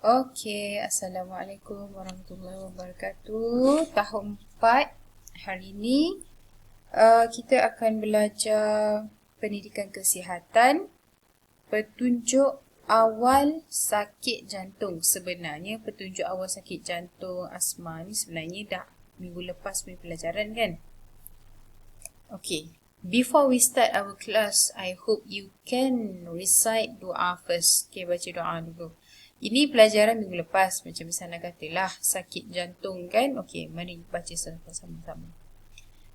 Okey, Assalamualaikum warahmatullahi wabarakatuh. Tahun 4 hari ini kita akan belajar pendidikan kesihatan, petunjuk awal sakit jantung. Sebenarnya petunjuk awal sakit jantung asma ni sebenarnya dah minggu lepas punya pelajaran kan? Okay, before we start our class, I hope you can recite doa first. Okay, baca doa dulu. Ini pelajaran minggu lepas, macam misalnya katalah sakit jantung kan? Okay, mari baca sama-sama.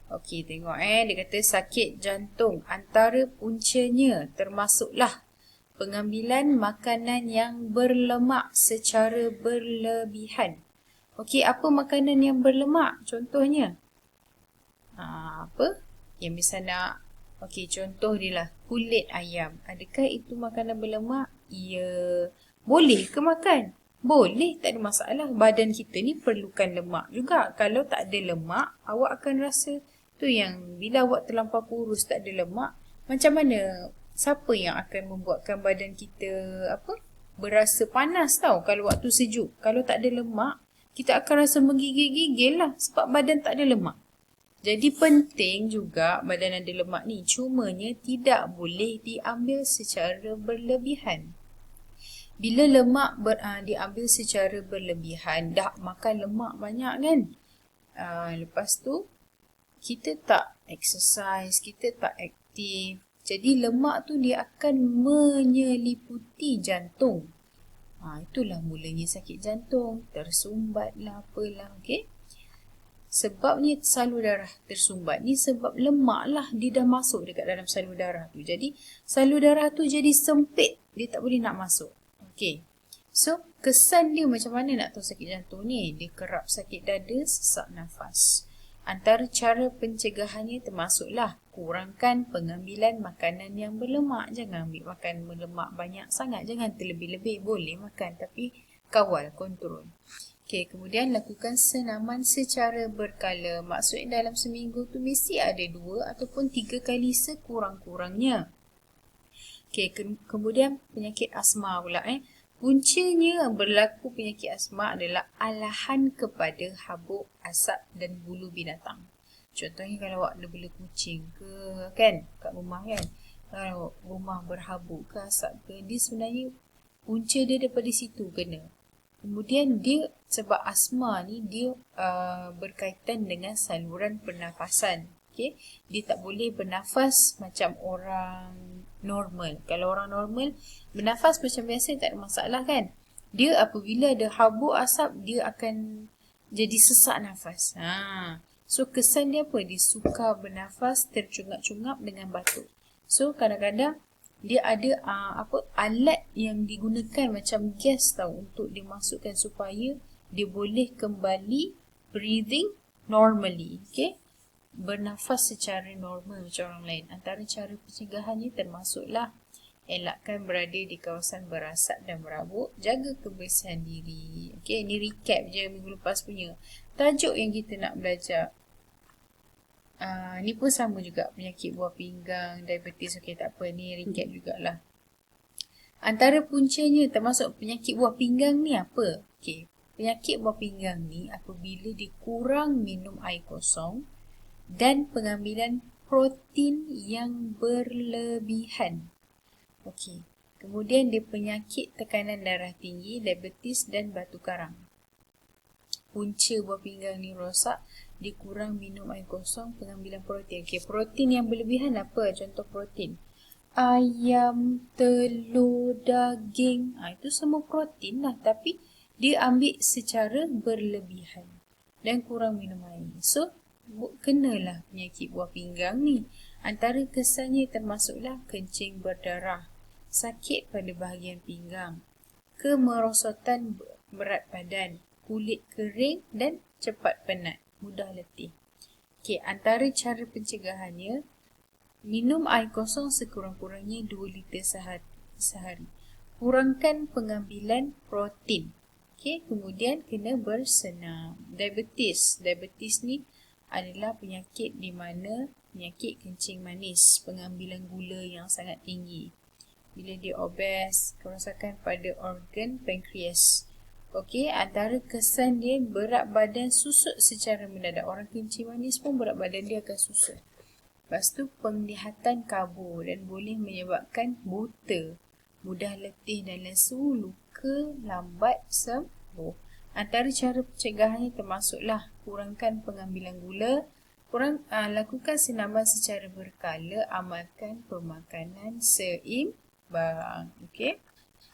Okay, tengok dia kata sakit jantung antara puncanya termasuklah pengambilan makanan yang berlemak secara berlebihan. Okay, apa makanan yang berlemak? Contohnya? Apa? Yang bisa nak, okey, contoh dia lah kulit ayam. Adakah itu makanan berlemak? Ya. Boleh ke makan? Boleh, tak ada masalah. Badan kita ni perlukan lemak juga. Kalau tak ada lemak, awak akan rasa tu yang bila awak terlampau kurus tak ada lemak, macam mana? Siapa yang akan membuatkan badan kita berasa panas tau kalau waktu sejuk. Kalau tak ada lemak, kita akan rasa menggigil-gigil lah sebab badan tak ada lemak. Jadi penting juga badan ada lemak ni, cumanya tidak boleh diambil secara berlebihan. Bila lemak diambil secara berlebihan, dah makan lemak banyak kan? Lepas tu kita tak exercise, kita tak aktif. Jadi lemak tu dia akan menyeliputi jantung. Itulah mulanya sakit jantung, tersumbat lah apalah, okey? Sebabnya salur darah tersumbat ni sebab lemak lah dia dah masuk dekat dalam salur darah tu. Jadi salur darah tu jadi sempit, dia tak boleh nak masuk. Okey. So kesan dia macam mana nak tahu sakit jantung ni? Dia kerap sakit dada, sesak nafas. Antara cara pencegahannya termasuklah kurangkan pengambilan makanan yang berlemak. Jangan ambil makan berlemak banyak sangat. Jangan terlebih-lebih. Boleh makan tapi kawal, kontrol. Okey, kemudian lakukan senaman secara berkala. Maksudnya dalam seminggu tu mesti ada 2 ataupun 3 kali sekurang-kurangnya. Okey, kemudian penyakit asma pula. Puncanya berlaku penyakit asma adalah alahan kepada habuk, asap dan bulu binatang. Contohnya kalau awak ada bela kucing ke kan, kat rumah kan. Kalau rumah berhabuk ke asap ke, dia sebenarnya punca dia daripada situ kena. Kemudian dia sebab asma ni dia berkaitan dengan saluran pernafasan. Okay? Dia tak boleh bernafas macam orang normal. Kalau orang normal bernafas macam biasa tak ada masalah kan. Dia apabila ada habuk asap dia akan jadi sesak nafas. So kesan dia apa? Dia suka bernafas tercungap-cungap dengan batuk. So kadang-kadang dia ada alat yang digunakan macam gas tau untuk dimasukkan supaya dia boleh kembali breathing normally, okay? Bernafas secara normal macam orang lain. Antara cara pencegahannya termasuklah elakkan berada di kawasan berasap dan berabuk, jaga kebersihan diri. Okay, ni recap je minggu lepas punya. Tajuk yang kita nak belajar ni pun sama juga, penyakit buah pinggang, diabetes. Okey, tak apa, ni recap jugalah. Antara puncanya termasuk penyakit buah pinggang ni apa? Okey, penyakit buah pinggang ni apabila dikurang minum air kosong dan pengambilan protein yang berlebihan. Okey, kemudian dia penyakit tekanan darah tinggi, diabetes dan batu karang. Punca buah pinggang ni rosak, dia kurang minum air kosong, pengambilan protein. Okey, protein yang berlebihan apa? Contoh protein. Ayam, telur, daging. Itu semua protein lah. Tapi dia ambil secara berlebihan. Dan kurang minum air. So, kenalah penyakit buah pinggang ni. Antara kesannya termasuklah kencing berdarah, sakit pada bahagian pinggang, kemerosotan berat badan, kulit kering dan cepat penat, mudah letih. Okey, antara cara pencegahannya, minum air kosong sekurang-kurangnya 2 liter sehari. Kurangkan pengambilan protein. Okey, kemudian kena bersenam. Diabetes ni adalah penyakit di mana penyakit kencing manis, pengambilan gula yang sangat tinggi. Bila dia obes, kerosakan pada organ pankreas, Okey, antara kesan dia berat badan susut secara mendadak. Orang kencing manis pun berat badan dia akan susut. Lepas tu penglihatan kabur dan boleh menyebabkan buta, mudah letih dan lesu, luka, lambat sembuh. Antara cara pencegahannya termasuklah kurangkan pengambilan gula, lakukan senaman secara berkala, amalkan pemakanan seimbang. Okey.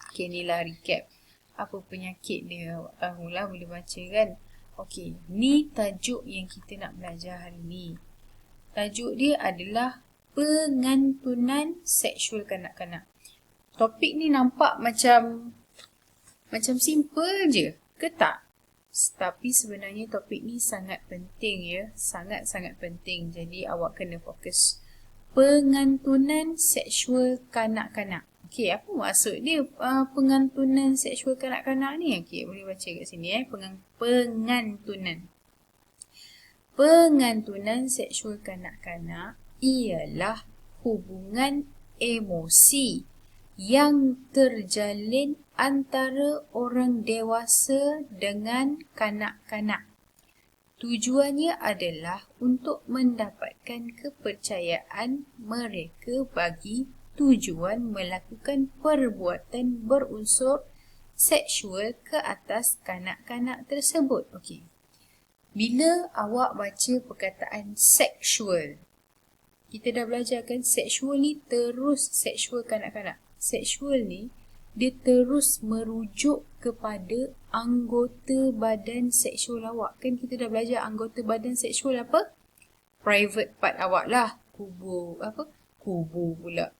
Okey, inilah recap. Apa penyakit dia, awak tahulah, boleh baca kan. Okey, ni tajuk yang kita nak belajar hari ni. Tajuk dia adalah pengantunan seksual kanak-kanak. Topik ni nampak macam simple je, ke tak? Tapi sebenarnya topik ni sangat penting ya, sangat-sangat penting. Jadi awak kena fokus. Pengantunan seksual kanak-kanak. Okey, apa maksud dia pengantunan seksual kanak-kanak ni? Okey, boleh baca kat sini pengantunan. Pengantunan seksual kanak-kanak ialah hubungan emosi yang terjalin antara orang dewasa dengan kanak-kanak. Tujuannya adalah untuk mendapatkan kepercayaan mereka bagi tujuan melakukan perbuatan berunsur seksual ke atas kanak-kanak tersebut. Okey. Bila awak baca perkataan seksual, kita dah belajar kan seksual ni terus seksual kanak-kanak. Seksual ni dia terus merujuk kepada anggota badan seksual awak. Kan kita dah belajar anggota badan seksual apa? Private part awak lah. Kubur pula.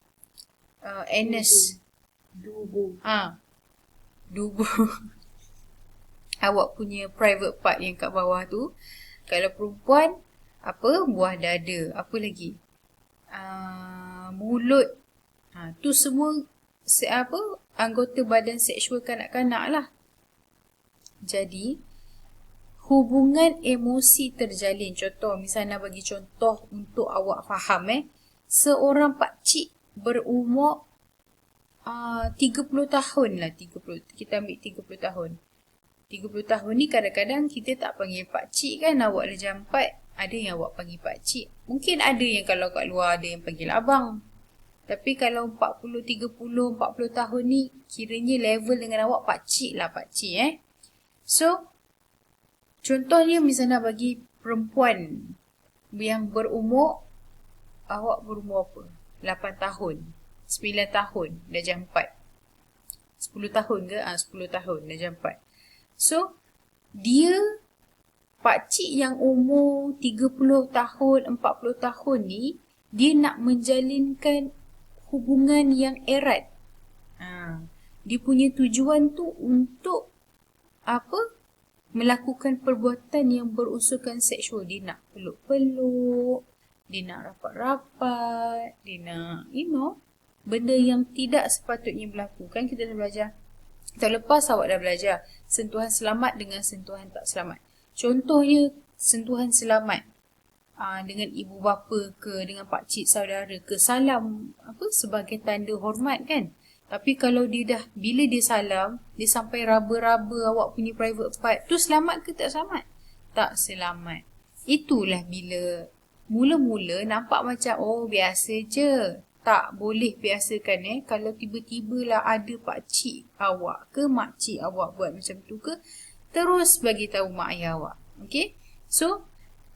Anus. Dubu. Dubu. Awak punya private part yang kat bawah tu. Kalau perempuan, buah dada. Apa lagi? Mulut. Tu semua anggota badan seksual kanak-kanak lah. Jadi, hubungan emosi terjalin. Contoh, misalnya bagi contoh untuk awak faham seorang pakcik berumur 30 tahun lah. Kita ambil 30 tahun. 30 tahun ni kadang-kadang kita tak panggil pakcik kan. Awak darjah 4, ada yang awak panggil pakcik. Mungkin ada yang kalau kat luar ada yang panggil abang. Tapi kalau 40, 30, 40 tahun ni kiranya level dengan awak pakcik lah pakcik So, contohnya misalnya bagi perempuan yang berumur, awak berumur apa? 8 tahun, 9 tahun, darjah 4. 10 tahun ke? 10 tahun, darjah 4. So, dia pakcik yang umur 30 tahun, 40 tahun ni, dia nak menjalinkan hubungan yang erat. Dia punya tujuan tu untuk melakukan perbuatan yang berunsurkan seksual. Dia nak peluk-peluk, dia nak rapat-rapat, dia nak, benda yang tidak sepatutnya berlaku. Kan kita dah belajar. Tahun lepas awak dah belajar sentuhan selamat dengan sentuhan tak selamat. Contohnya sentuhan selamat dengan ibu bapa ke, dengan pakcik saudara ke, salam sebagai tanda hormat kan. Tapi kalau bila dia salam, dia sampai raba-raba awak punya private part, tu selamat ke tak selamat? Tak selamat. Itulah bila mula-mula nampak macam biasa je. Tak boleh biasakan kalau tiba-tiba lah ada pakcik awak ke makcik awak buat macam tu ke, terus bagi tahu mak ayah awak. Okey? So,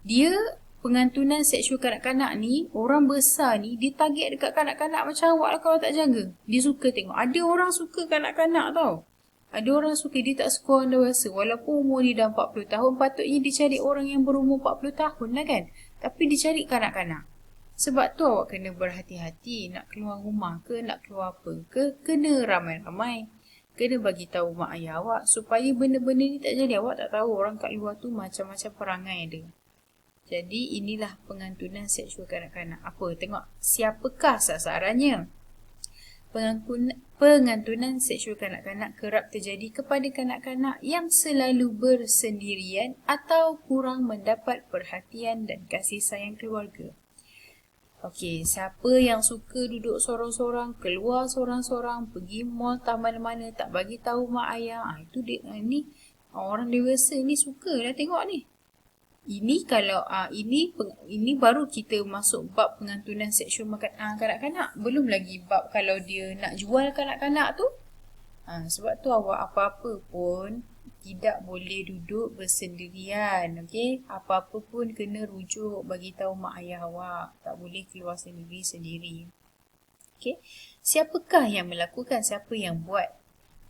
dia pengantunan seksual kanak-kanak ni, orang besar ni, dia target dekat kanak-kanak macam awak lah kalau tak jaga. Dia suka tengok. Ada orang suka kanak-kanak tau. Ada orang suka, dia tak suka orang dewasa. Walaupun umur dia dah 40 tahun, patutnya dia cari orang yang berumur 40 tahun lah kan. Tapi dia cari kanak-kanak. Sebab tu awak kena berhati-hati nak keluar rumah ke, nak keluar apa ke, kena ramai-ramai. Kena bagi tahu mak ayah awak supaya benda-benda ni tak jadi. Awak tak tahu orang kat luar tu macam-macam perangai dia. Jadi inilah pengantunan seksual kanak-kanak. Tengok siapakah sasarannya. Pengantunan seksual kanak-kanak kerap terjadi kepada kanak-kanak yang selalu bersendirian atau kurang mendapat perhatian dan kasih sayang keluarga. Okey, siapa yang suka duduk sorang-sorang, keluar sorang-sorang, pergi mall tak mana-mana, tak bagi tahu mak ayah. Itu dia, ni orang dewasa ni suka dah tengok ni. Ini kalau ini baru kita masuk bab pengantunan seksual kanak-kanak. Belum lagi bab kalau dia nak jual kanak-kanak tu. Sebab tu awak apa-apa pun tidak boleh duduk bersendirian, okey? Apa-apa pun kena rujuk bagi tahu mak ayah awak. Tak boleh keluar sendiri-sendiri. Okey? Siapakah yang melakukan? Siapa yang buat?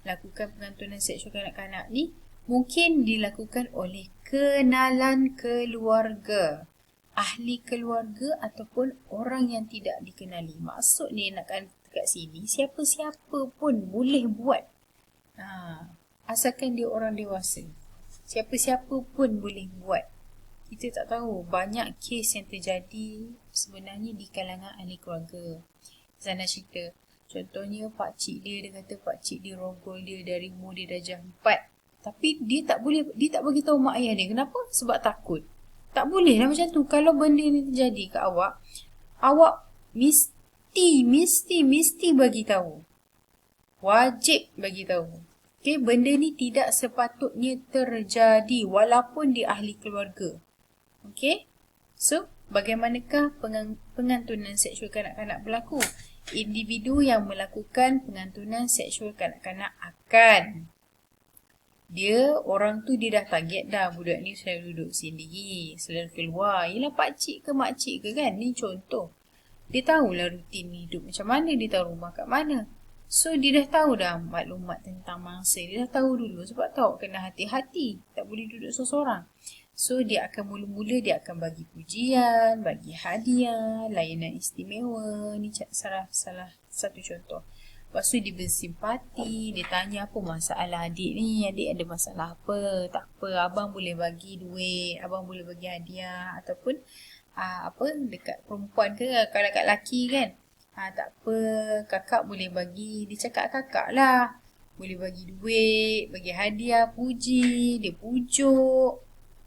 Lakukan pengantunan seksual kanak-kanak ni mungkin dilakukan oleh kenalan keluarga, ahli keluarga ataupun orang yang tidak dikenali. Maksud ni nak kat sini, siapa-siapa pun boleh buat. Asalkan dia orang dewasa. Siapa-siapa pun boleh buat. Kita tak tahu, banyak kes yang terjadi sebenarnya di kalangan ahli keluarga. Saya nak cerita. Contohnya pakcik dia kata pakcik dia rogol dia dari umur dia darjah 4. Tapi dia tak bagi tahu mak ayah dia. Kenapa? Sebab takut. Tak boleh lah macam tu. Kalau benda ni terjadi kat awak mesti bagi tahu. Wajib bagi tahu. Okey, benda ni tidak sepatutnya terjadi walaupun di ahli keluarga. Okey? So, bagaimanakah pengantunan seksual kanak-kanak berlaku? Individu yang melakukan pengantunan seksual kanak-kanak akan orang tu dia dah target dah, budak ni selalu duduk sendiri, selalu keluar. Yelah pakcik ke makcik ke kan? Ni contoh. Dia tahulah rutin hidup macam mana, dia tahu rumah kat mana. So dia dah tahu dah maklumat tentang mangsa. Dia dah tahu dulu. Sebab tahu kena hati-hati. Tak boleh duduk seorang-seorang. So dia akan mula-mula dia akan bagi pujian, bagi hadiah, layanan istimewa. Ni salah satu contoh. Lepas tu dia bersimpati, dia tanya apa masalah adik ni, adik ada masalah apa, tak apa, abang boleh bagi duit, abang boleh bagi hadiah ataupun dekat perempuan ke, kalau dekat lelaki kan, tak apa, kakak boleh bagi, dia cakap kakak lah, boleh bagi duit, bagi hadiah, puji, dia pujuk.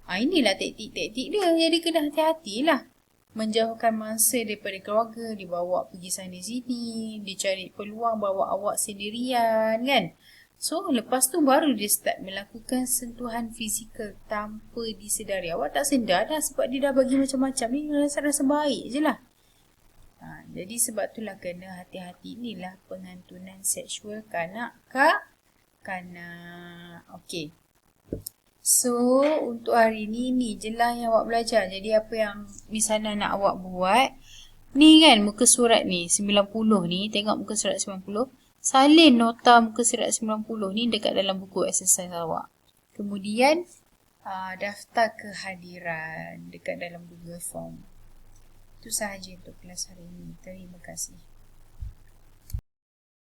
Inilah taktik-taktik dia, jadi kena hati-hati lah. Menjauhkan mangsa daripada keluarga, dibawa pergi sana sini, dia cari peluang bawa awak sendirian kan. So lepas tu baru dia start melakukan sentuhan fizikal tanpa disedari. Awak tak sedar dah sebab dia dah bagi macam-macam ni, rasa-rasa baik je lah. Jadi sebab itulah kena hati-hati, inilah pengantunan seksual kanak-kanak. Okey. So, untuk hari ni je lah yang awak belajar. Jadi, apa yang Miss Hana nak awak buat, ni kan muka surat ni, 90 ni, tengok muka surat 90. Salin nota muka surat 90 ni dekat dalam buku exercise awak. Kemudian, daftar kehadiran dekat dalam Google Form. Itu sahaja untuk kelas hari ini. Terima kasih.